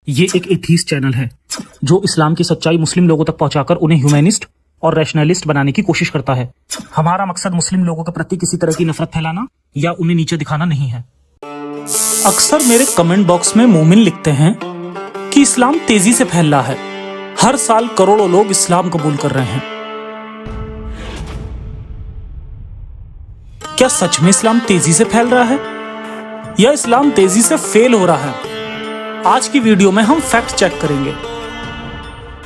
ये एक atheist channel है जो इस्लाम की सच्चाई मुस्लिम लोगों तक पहुंचाकर उन्हें ह्यूमैनिस्ट और रैशनलिस्ट बनाने की कोशिश करता है। हमारा मकसद मुस्लिम लोगों के प्रति किसी तरह की नफरत फैलाना या उन्हें नीचे दिखाना नहीं है। अक्सर मेरे कमेंट बॉक्स में मोमिन लिखते हैं कि इस्लाम तेजी से फैल रहा है, हर साल करोड़ों लोग इस्लाम कबूल कर रहे हैं। क्या सच में इस्लाम तेजी से फैल रहा है या इस्लाम तेजी से फेल हो रहा है? आज की वीडियो में हम फैक्ट चेक करेंगे।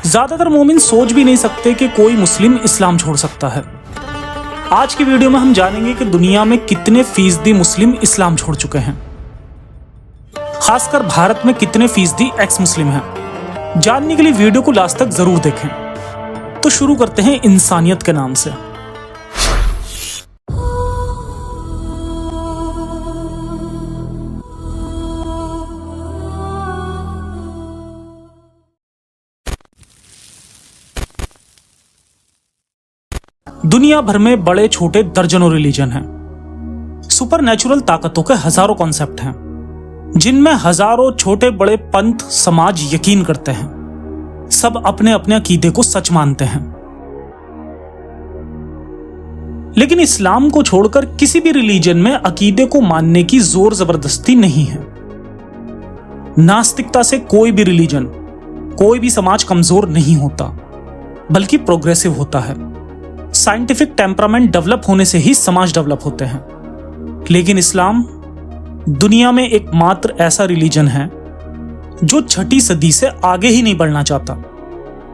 ज्यादातर मोमिन सोच भी नहीं सकते कि कोई मुस्लिम इस्लाम छोड़ सकता है। आज की वीडियो में हम जानेंगे कि दुनिया में कितने फीसदी मुस्लिम इस्लाम छोड़ चुके हैं, खासकर भारत में कितने फीसदी एक्स मुस्लिम हैं। जानने के लिए वीडियो को लास्ट तक जरूर देखें। तो शुरू करते हैं इंसानियत के नाम से। दुनिया भर में बड़े छोटे दर्जनों रिलीजन हैं। सुपर नेचुरल ताकतों के हजारों कॉन्सेप्ट हैं, जिनमें हजारों छोटे बड़े पंथ समाज यकीन करते हैं। सब अपने अपने अकीदे को सच मानते हैं। लेकिन इस्लाम को छोड़कर किसी भी रिलीजन में अकीदे को मानने की जोर जबरदस्ती नहीं है। नास्तिकता से कोई भी रिलीजन, कोई भी समाज कमजोर नहीं होता, बल्कि प्रोग्रेसिव होता है। साइंटिफिक टेम्परामेंट डेवलप होने से ही समाज डेवलप होते हैं। लेकिन इस्लाम दुनिया में एकमात्र ऐसा रिलीजन है जो छठी सदी से आगे ही नहीं बढ़ना चाहता।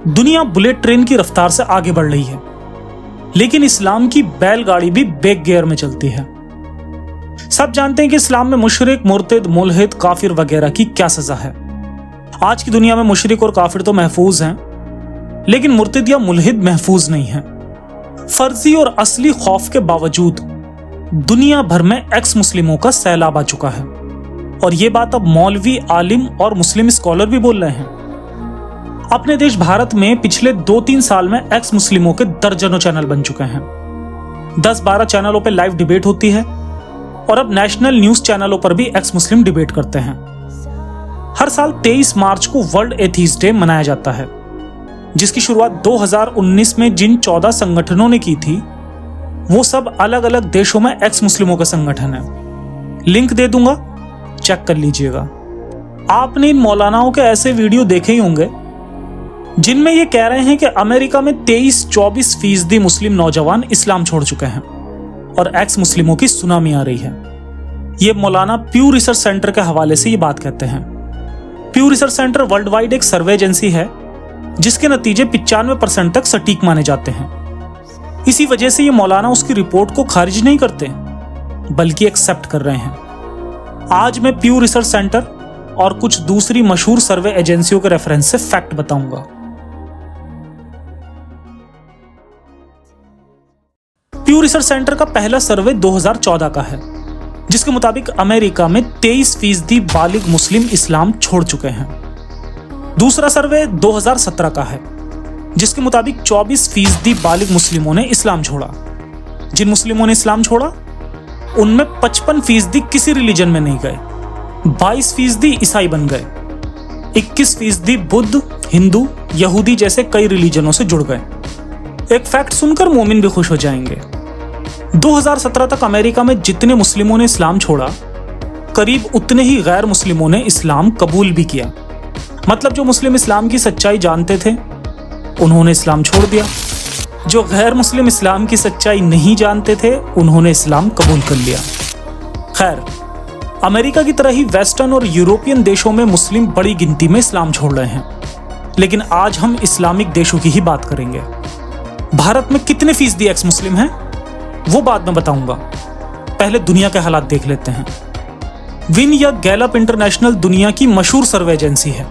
दुनिया बुलेट ट्रेन की रफ्तार से आगे बढ़ रही है, लेकिन इस्लाम की बैलगाड़ी भी बैक गियर में चलती है। सब जानते हैं कि इस्लाम में मुशरिक, मुर्तिद, मुल्हिद, काफिर वगैरह की क्या सजा है। आज की दुनिया में मुशरिक और काफिर तो महफूज हैं, लेकिन मुर्तिद या मुल्हिद महफूज नहीं है। फर्जी और असली खौफ के बावजूद दुनिया भर में एक्स मुस्लिमों का सैलाब आ चुका है, और ये बात अब मौलवी, आलिम और मुस्लिम स्कॉलर भी बोल रहे हैं। अपने देश भारत में पिछले 2-3 साल में एक्स मुस्लिमों के दर्जनों चैनल बन चुके हैं। 10-12 चैनलों पर लाइव डिबेट होती है, और अब नेशनल न्यूज चैनलों पर भी एक्स मुस्लिम डिबेट करते हैं। हर साल 23 मार्च को वर्ल्ड एथीस्ट डे मनाया जाता है, जिसकी शुरुआत 2019 में जिन 14 संगठनों ने की थी, वो सब अलग अलग देशों में एक्स मुस्लिमों के संगठन है। लिंक दे दूंगा, चेक कर लीजिएगा। आपने इन मौलानाओं के ऐसे वीडियो देखे ही होंगे जिनमें ये कह रहे हैं कि अमेरिका में 23-24% मुस्लिम नौजवान इस्लाम छोड़ चुके हैं और एक्स मुस्लिमों की सुनामी आ रही है। ये मौलाना प्यू रिसर्च सेंटर के हवाले से ये बात कहते हैं। प्यू रिसर्च सेंटर वर्ल्ड वाइड एक सर्वे एजेंसी है जिसके नतीजे 95% तक सटीक माने जाते हैं। इसी वजह से ये मौलाना उसकी रिपोर्ट को खारिज नहीं करते, बल्कि एक्सेप्ट कर रहे हैं। आज मैं प्यू रिसर्च सेंटर और कुछ दूसरी मशहूर सर्वे एजेंसियों के रेफरेंस से फैक्ट बताऊंगा। प्यू रिसर्च सेंटर का पहला सर्वे 2014 का है, जिसके मुताबिक अमेरिका में 23% बालिग मुस्लिम इस्लाम छोड़ चुके हैं। दूसरा सर्वे 2017 का है, जिसके मुताबिक 24% बालिग मुस्लिमों ने इस्लाम छोड़ा। जिन मुस्लिमों ने इस्लाम छोड़ा उनमें 55% किसी रिलीजन में नहीं गए, 22% ईसाई बन गए, 21% बुद्ध, हिंदू, यहूदी जैसे कई रिलीजनों से जुड़ गए। एक फैक्ट सुनकर मोमिन भी खुश हो जाएंगे। 2017 तक अमेरिका में जितने मुस्लिमों ने इस्लाम छोड़ा, करीब उतने ही गैर मुस्लिमों ने इस्लाम कबूल भी किया। मतलब जो मुस्लिम इस्लाम की सच्चाई जानते थे उन्होंने इस्लाम छोड़ दिया, जो गैर मुस्लिम इस्लाम की सच्चाई नहीं जानते थे उन्होंने इस्लाम कबूल कर लिया। खैर, अमेरिका की तरह ही वेस्टर्न और यूरोपियन देशों में मुस्लिम बड़ी गिनती में इस्लाम छोड़ रहे हैं, लेकिन आज हम इस्लामिक देशों की ही बात करेंगे। भारत में कितने फीसदी एक्स मुस्लिम हैं वो बाद में बताऊंगा, पहले दुनिया के हालात देख लेते हैं। विन या गैलप इंटरनेशनल दुनिया की मशहूर सर्वे एजेंसी है।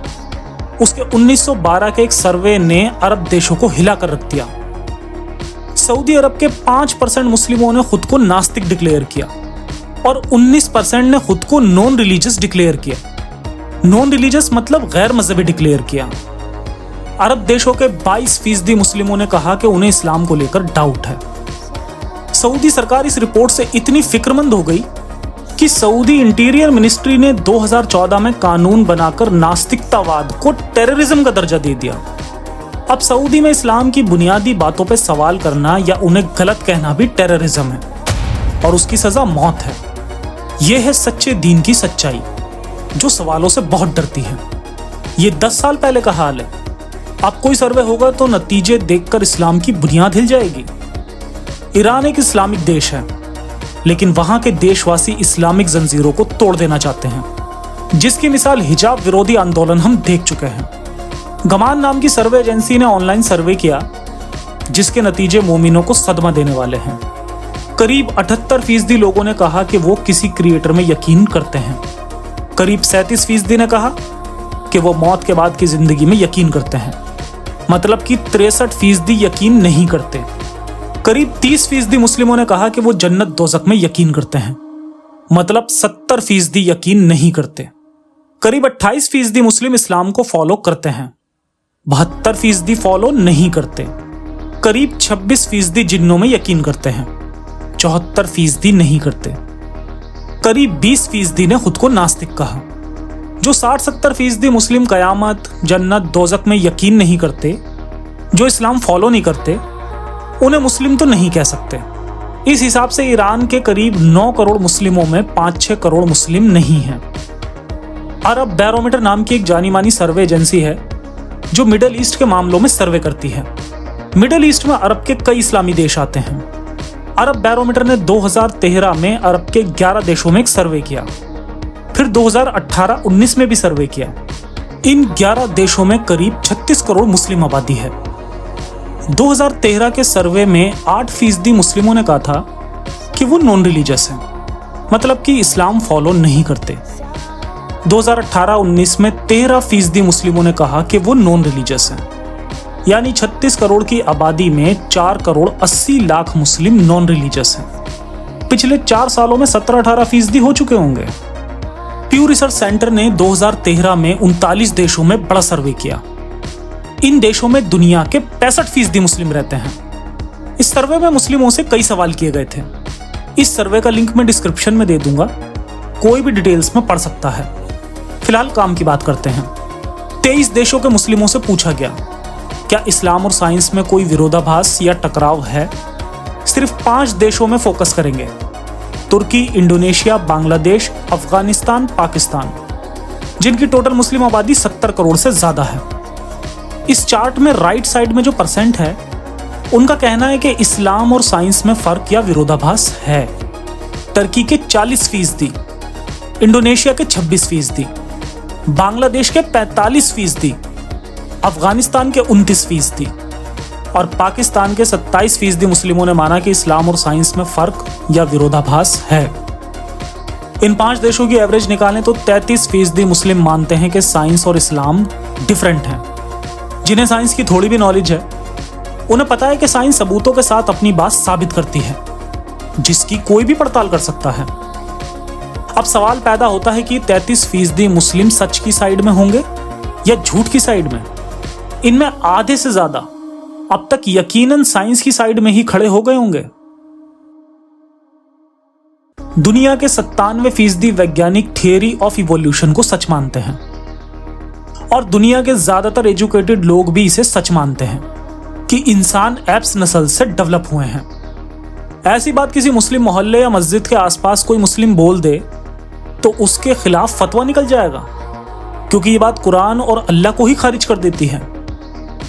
उसके 1912 के एक सर्वे ने अरब देशों को हिला कर रख दिया। सऊदी अरब के 5% मुस्लिमों ने खुद को नास्तिक डिक्लेयर किया और 19% ने खुद को नॉन रिलीजियस डिक्लेयर किया। नॉन रिलीजियस मतलब गैर मजहबी डिक्लेयर किया। अरब देशों के 22% मुस्लिमों ने कहा कि उन्हें इस्लाम को लेकर डाउट है। सऊदी सरकार इस रिपोर्ट से इतनी फिक्रमंद हो गई कि सऊदी इंटीरियर मिनिस्ट्री ने 2014 में कानून बनाकर नास्तिकतावाद को टेररिज्म का दर्जा दे दिया। अब सऊदी में इस्लाम की बुनियादी बातों पर सवाल करना या उन्हें गलत कहना भी टेररिज्म है और उसकी सजा मौत है। यह है सच्चे दीन की सच्चाई जो सवालों से बहुत डरती है। ये 10 साल पहले का हाल है। अब कोई सर्वे होगा तो नतीजे देखकर इस्लाम की बुनियाद हिल जाएगी। ईरान एक इस्लामिक देश है, लेकिन वहां के देशवासी इस्लामिक जंजीरों को तोड़ देना चाहते हैं, जिसकी मिसाल हिजाब विरोधी आंदोलन हम देख चुके हैं। गमान नाम की सर्वे एजेंसी ने ऑनलाइन सर्वे किया, जिसके नतीजे मोमिनों को सदमा देने वाले हैं। करीब 78% लोगों ने कहा कि वो किसी क्रिएटर में यकीन करते हैं। करीब 37% ने कहा कि वो मौत के बाद की जिंदगी में यकीन करते हैं, मतलब कि 63% यकीन नहीं करते। करीब 30% मुस्लिमों ने कहा कि वो जन्नत दोज़ख में यकीन करते हैं, मतलब 70% यकीन नहीं करते। करीब 28% मुस्लिम इस्लाम को फॉलो करते हैं, 72% फॉलो नहीं करते। करीब 26% जिन्नों में यकीन करते हैं, 74% नहीं करते। करीब 20% ने खुद को नास्तिक कहा। जो 60-70% मुस्लिम कयामत, जन्नत, दोज़ख में यकीन नहीं करते, जो इस्लाम फॉलो नहीं करते, उन्हें मुस्लिम तो नहीं कह सकते। इस हिसाब से ईरान के करीब 9 करोड़ मुस्लिमों में 5-6 करोड़ मुस्लिम नहीं हैं। अरब बैरोमीटर नाम की एक जानी मानी सर्वे एजेंसी है जो मिडिल ईस्ट के मामलों में सर्वे करती है। मिडिल ईस्ट में अरब के कई इस्लामी देश आते हैं। अरब बैरोमीटर ने 2013 में अरब के 11 देशों में एक सर्वे किया, फिर 2018-19 में भी सर्वे किया। इन 11 देशों में करीब 36 करोड़ मुस्लिम आबादी है। 2013 के सर्वे में 8% मुस्लिमों ने कहा था कि वो नॉन रिलीजियस हैं, मतलब कि इस्लाम फॉलो नहीं करते। 2018-19 में 13% मुस्लिमों ने कहा कि वो नॉन रिलीजियस हैं, यानी 36 करोड़ की आबादी में 4 करोड़ 80 लाख मुस्लिम नॉन रिलीजियस हैं। पिछले 4 सालों में 17-18% हो चुके होंगे। प्यू रिसर्च सेंटर ने 2013 में 39 देशों में बड़ा सर्वे किया। इन देशों में दुनिया के 65% मुस्लिम रहते हैं। इस सर्वे में मुस्लिमों से कई सवाल किए गए थे। इस सर्वे का लिंक मैं डिस्क्रिप्शन में दे दूंगा, कोई भी डिटेल्स में पढ़ सकता है। फिलहाल काम की बात करते हैं। 23 देशों के मुस्लिमों से पूछा गया, क्या इस्लाम और साइंस में कोई विरोधाभास या टकराव है? सिर्फ 5 देशों में फोकस करेंगे, तुर्की, इंडोनेशिया, बांग्लादेश, अफगानिस्तान, पाकिस्तान, जिनकी टोटल मुस्लिम आबादी 70 करोड़ से ज्यादा है। इस चार्ट में राइट साइड में जो परसेंट है, उनका कहना है कि इस्लाम और साइंस में फर्क या विरोधाभास है। तुर्की के 40%, इंडोनेशिया के 26%, बांग्लादेश के 45%, अफगानिस्तान के 29% और पाकिस्तान के 27% मुस्लिमों ने माना कि इस्लाम और साइंस में फर्क या विरोधाभास है। इन 5 देशों की एवरेज निकालें तो 33% मुस्लिम मानते हैं कि साइंस और इस्लाम डिफरेंट हैं। जिन्हें साइंस की थोड़ी भी नॉलेज है, उन्हें पता है कि साइंस सबूतों के साथ अपनी बात साबित करती है, जिसकी कोई भी पड़ताल कर सकता है। अब सवाल पैदा होता है कि 33% मुस्लिम सच की साइड में होंगे या झूठ की साइड में। इनमें आधे से ज्यादा अब तक यकीनन साइंस की साइड में ही खड़े हो गए होंगे। दुनिया के 97% वैज्ञानिक थियरी ऑफ इवोल्यूशन को सच मानते हैं और दुनिया के ज्यादातर एजुकेटेड लोग भी इसे सच मानते हैं कि इंसान एप्स नस्ल से डेवलप हुए हैं। ऐसी बात किसी मुस्लिम मोहल्ले या मस्जिद के आसपास कोई मुस्लिम बोल दे तो उसके खिलाफ फतवा निकल जाएगा, क्योंकि ये बात कुरान और अल्लाह को ही खारिज कर देती है।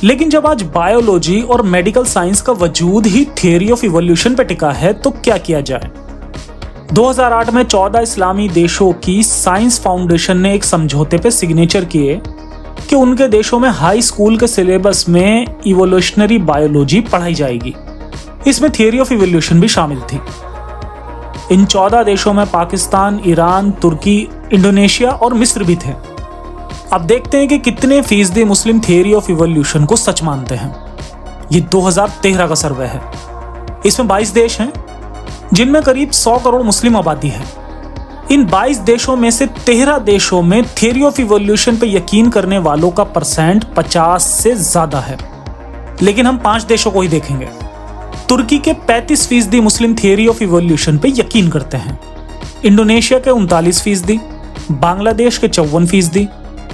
लेकिन जब आज बायोलॉजी और मेडिकल साइंस का वजूद ही थियरी ऑफ इवोल्यूशन पे टिका है तो क्या किया जाए। 2008 में 14 इस्लामी देशों की साइंस फाउंडेशन ने एक समझौते पे सिग्नेचर किए कि उनके देशों में हाई स्कूल के सिलेबस में इवोल्यूशनरी बायोलॉजी पढ़ाई जाएगी। इसमें थियरी ऑफ इवोल्यूशन भी शामिल थी। इन 14 देशों में पाकिस्तान, ईरान, तुर्की, इंडोनेशिया और मिस्र भी थे। अब देखते हैं कि कितने फीसदी मुस्लिम थियरी ऑफ इवोल्यूशन को सच मानते हैं। ये 2013 का सर्वे है। इसमें 22 देश हैं जिनमें करीब 100 करोड़ मुस्लिम आबादी है। इन 22 देशों में से 13 देशों में थियरी ऑफ इवोल्यूशन पे यकीन करने वालों का परसेंट 50 से ज्यादा है। लेकिन हम 5 देशों को ही देखेंगे। तुर्की के 35% मुस्लिम थियरी ऑफ इवोल्यूशन पे यकीन करते हैं। इंडोनेशिया के 39%, बांग्लादेश के 54%,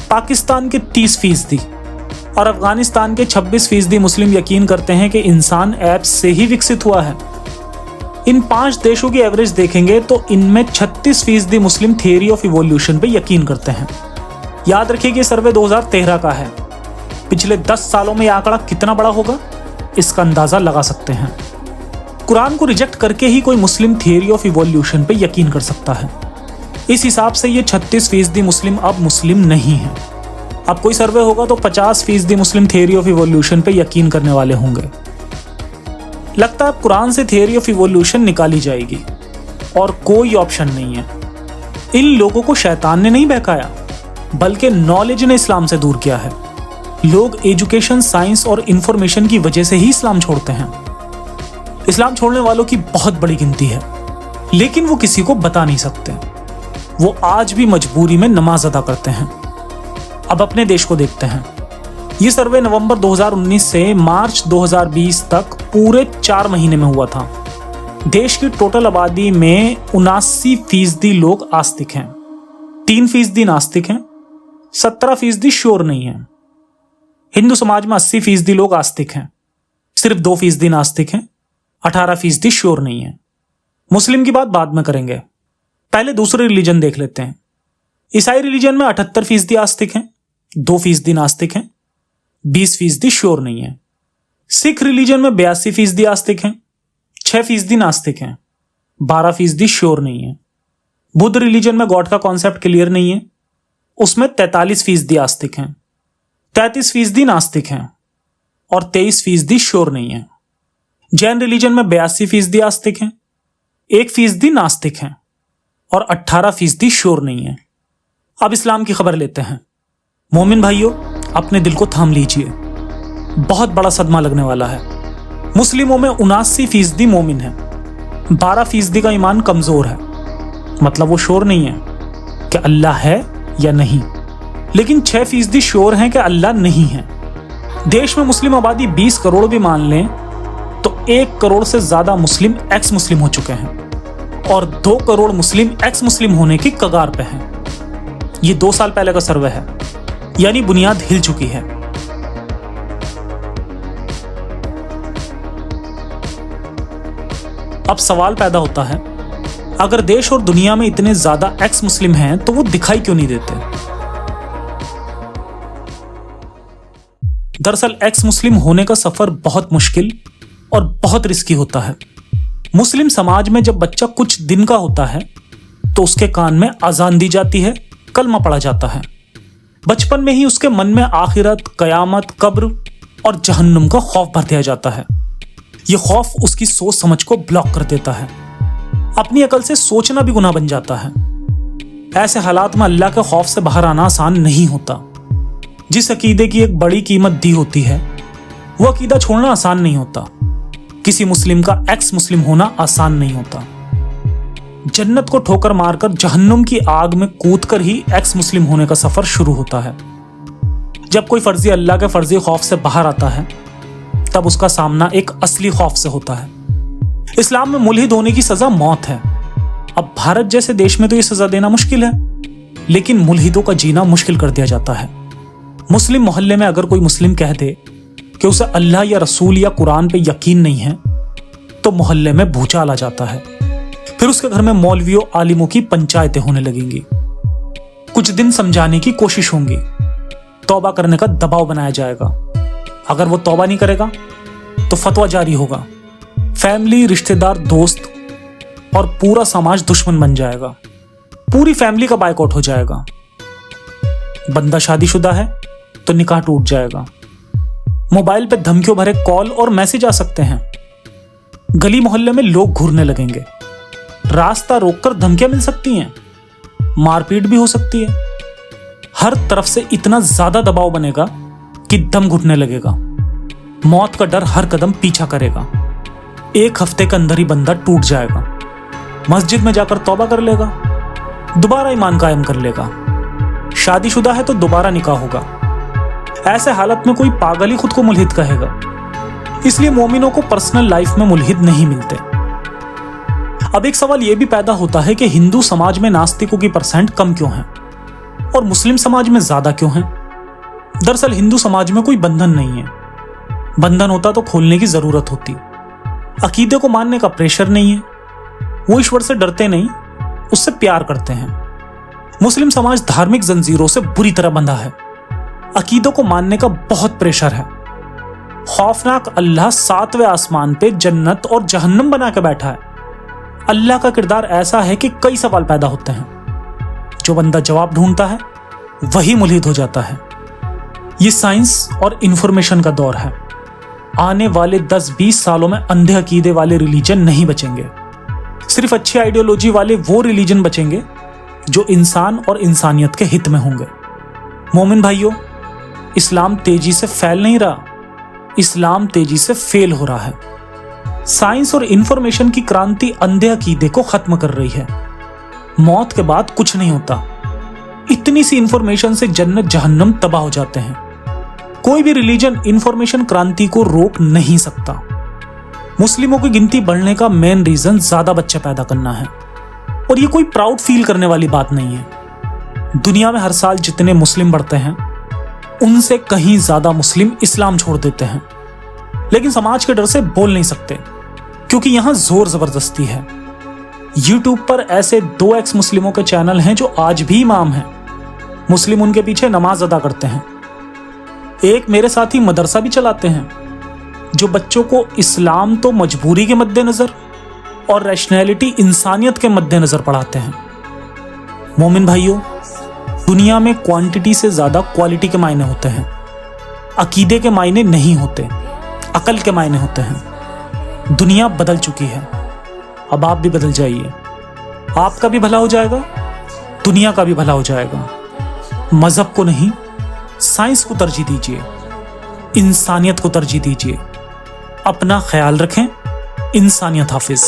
पाकिस्तान के 30% और अफगानिस्तान के 26% मुस्लिम यकीन करते हैं कि इंसान ऐप्स से ही विकसित हुआ है। इन 5 देशों की एवरेज देखेंगे तो इनमें 36% मुस्लिम थियरी ऑफ इवोल्यूशन पे यकीन करते हैं। याद रखिए कि सर्वे 2013 का है। पिछले 10 सालों में यह आंकड़ा कितना बड़ा होगा इसका अंदाजा लगा सकते हैं। कुरान को रिजेक्ट करके ही कोई मुस्लिम थियरी ऑफ इवोल्यूशन पे यकीन कर सकता है। इस हिसाब से ये 36% मुस्लिम अब मुस्लिम नहीं है। अब कोई सर्वे होगा तो 50% मुस्लिम थियरी ऑफ इवोल्यूशन पे यकीन करने वाले होंगे। लगता है अब कुरान से थियरी ऑफ इवोल्यूशन निकाली जाएगी और कोई ऑप्शन नहीं है। इन लोगों को शैतान ने नहीं बहकाया, बल्कि नॉलेज ने इस्लाम से दूर किया है। लोग एजुकेशन, साइंस और इंफॉर्मेशन की वजह से ही इस्लाम छोड़ते हैं। इस्लाम छोड़ने वालों की बहुत बड़ी गिनती है, लेकिन वो किसी को बता नहीं सकते। वो आज भी मजबूरी में नमाज अदा करते हैं। अब अपने देश को देखते हैं। ये सर्वे नवंबर 2019 से मार्च 2020 तक पूरे 4 महीने में हुआ था। देश की टोटल आबादी में 79% लोग आस्तिक हैं, 3% नास्तिक हैं, 17% श्योर नहीं है। हिंदू समाज में 80% लोग आस्तिक हैं, सिर्फ 2% नास्तिक हैं, 18% श्योर नहीं है। मुस्लिम की बात बाद में करेंगे, पहले दूसरे रिलीजन देख लेते हैं। ईसाई रिलीजन में 78% आस्तिक हैं, 2% नास्तिक हैं, 20% श्योर नहीं है। सिख रिलीजन में 82% आस्तिक हैं, 6% नास्तिक हैं, 12% श्योर नहीं है। बुद्ध रिलीजन में गॉड का कॉन्सेप्ट क्लियर नहीं है, उसमें 43% आस्तिक हैं, 33% नास्तिक हैं और 23% श्योर नहीं है। जैन रिलीजन में 82% आस्तिक हैं, 1% नास्तिक हैं और 18% श्योर नहीं है। अब इस्लाम की खबर लेते हैं। मोमिन भाइयों, अपने दिल को थाम लीजिए, बहुत बड़ा सदमा लगने वाला है। मुस्लिमों में 79% मोमिन है, 12% का ईमान कमजोर है, मतलब वो श्योर नहीं है कि अल्लाह है या नहीं, लेकिन 6% श्योर हैं कि अल्लाह नहीं है। देश में मुस्लिम आबादी 20 करोड़ भी मान लें तो 1 करोड़ से ज्यादा मुस्लिम एक्स मुस्लिम हो चुके हैं और 2 करोड़ मुस्लिम एक्स मुस्लिम होने की कगार पे हैं। ये 2 साल पहले का सर्वे है, यानी बुनियाद हिल चुकी है। अब सवाल पैदा होता है, अगर देश और दुनिया में इतने ज्यादा एक्स मुस्लिम हैं तो वो दिखाई क्यों नहीं देते? दरअसल एक्स मुस्लिम होने का सफर बहुत मुश्किल और बहुत रिस्की होता है। मुस्लिम समाज में जब बच्चा कुछ दिन का होता है तो उसके कान में अजान दी जाती है, कलमा पढ़ा जाता है। बचपन में ही उसके मन में आखिरत, कयामत, कब्र और जहन्नुम का खौफ भर दिया जाता है। यह खौफ उसकी सोच समझ को ब्लॉक कर देता है। अपनी अकल से सोचना भी गुनाह बन जाता है। ऐसे हालात में अल्लाह के खौफ से बाहर आना आसान नहीं होता। जिस अकीदे की एक बड़ी कीमत दी होती है, वो अकीदा छोड़ना आसान नहीं होता। किसी मुस्लिम का एक्स मुस्लिम होना आसान नहीं होता। जन्नत को ठोकर मारकर जहन्नुम की आग में कूदकर ही एक्स मुस्लिम होने का सफर शुरू होता है। जब कोई फर्जी अल्लाह के फर्जी खौफ से बाहर आता है, तब उसका सामना एक असली खौफ से होता है। इस्लाम में मुल्हिद होने की सजा मौत है। अब भारत जैसे देश में तो यह सजा देना मुश्किल है, लेकिन मुल्हिदों का जीना मुश्किल कर दिया जाता है। मुस्लिम मोहल्ले में अगर कोई मुस्लिम कह दे कि उसे अल्लाह या रसूल या कुरान पे यकीन नहीं है, तो मोहल्ले में भूचाल आ जाता है। फिर उसके घर में मौलवियों, आलिमों की पंचायतें होने लगेंगी। कुछ दिन समझाने की कोशिश होंगी, तौबा करने का दबाव बनाया जाएगा। अगर वो तौबा नहीं करेगा तो फतवा जारी होगा। फैमिली, रिश्तेदार, दोस्त और पूरा समाज दुश्मन बन जाएगा। पूरी फैमिली का बायकॉट हो जाएगा। बंदा शादीशुदा है तो निकाह टूट जाएगा। मोबाइल पे धमकियों भरे कॉल और मैसेज आ सकते हैं। गली मोहल्ले में लोग घूरने लगेंगे। रास्ता रोककर धमकियां मिल सकती हैं। मारपीट भी हो सकती है। हर तरफ से इतना ज्यादा दबाव बनेगा कि दम घुटने लगेगा। मौत का डर हर कदम पीछा करेगा। 1 हफ्ते के अंदर ही बंदा टूट जाएगा। मस्जिद में जाकर तौबा कर लेगा, दोबारा ईमान कायम कर लेगा। शादीशुदा है तो दोबारा निकाह होगा। ऐसे हालत में कोई पागल ही खुद को मुल्हिद कहेगा। इसलिए मोमिनों को पर्सनल लाइफ में मुल्हिद नहीं मिलते। अब एक सवाल यह भी पैदा होता है कि हिंदू समाज में नास्तिकों की परसेंट कम क्यों है और मुस्लिम समाज में ज्यादा क्यों है। दरअसल हिंदू समाज में कोई बंधन नहीं है, बंधन होता तो खोलने की जरूरत होती। अकीदे को मानने का प्रेशर नहीं है, वो ईश्वर से डरते नहीं, उससे प्यार करते हैं। मुस्लिम समाज धार्मिक जंजीरों से बुरी तरह बंधा है, अकीदों को मानने का बहुत प्रेशर है। खौफनाक अल्लाह 7वें आसमान पे जन्नत और जहन्नम बना के बैठा है। अल्लाह का किरदार ऐसा है कि कई सवाल पैदा होते हैं। जो बंदा जवाब ढूंढता है वही मुल्हिद हो जाता है। ये साइंस और इंफॉर्मेशन का दौर है। आने वाले 10-20 सालों में अंधे अकीदे वाले रिलीजन नहीं बचेंगे। सिर्फ अच्छी आइडियोलॉजी वाले वो रिलीजन बचेंगे जो इंसान और इंसानियत के हित में होंगे। मोमिन भाइयों, इस्लाम तेजी से फैल नहीं रहा, इस्लाम तेजी से फेल हो रहा है। साइंस और इंफॉर्मेशन की क्रांति अंधे अकीदे को खत्म कर रही है। मौत के बाद कुछ नहीं होता। इतनी सी इंफॉर्मेशन से जन्नत जहन्नम तबाह हो जाते हैं। कोई भी रिलीजन इंफॉर्मेशन क्रांति को रोक नहीं सकता। मुस्लिमों की गिनती बढ़ने का मेन रीजन ज्यादा बच्चे पैदा करना है, और ये कोई प्राउड फील करने वाली बात नहीं है। दुनिया में हर साल जितने मुस्लिम बढ़ते हैं उनसे कहीं ज्यादा मुस्लिम इस्लाम छोड़ देते हैं, लेकिन समाज के डर से बोल नहीं सकते क्योंकि यहां जोर जबरदस्ती है। यूट्यूब पर ऐसे 2 एक्स मुस्लिमों के चैनल हैं जो आज भी इमाम हैं। मुस्लिम उनके पीछे नमाज अदा करते हैं। एक मेरे साथी मदरसा भी चलाते हैं जो बच्चों को इस्लाम तो मजबूरी के मद्देनजर और रैशनैलिटी इंसानियत के मद्देनजर पढ़ाते हैं। मोमिन भाइयों, दुनिया में क्वांटिटी से ज्यादा क्वालिटी के मायने होते हैं। अकीदे के मायने नहीं होते, अकल के मायने होते हैं। दुनिया बदल चुकी है, अब आप भी बदल जाइए। आपका भी भला हो जाएगा, दुनिया का भी भला हो जाएगा। मजहब को नहीं, साइंस को तरजीह दीजिए, इंसानियत को तरजीह दीजिए। अपना ख्याल रखें। इंसानियत हाफिज।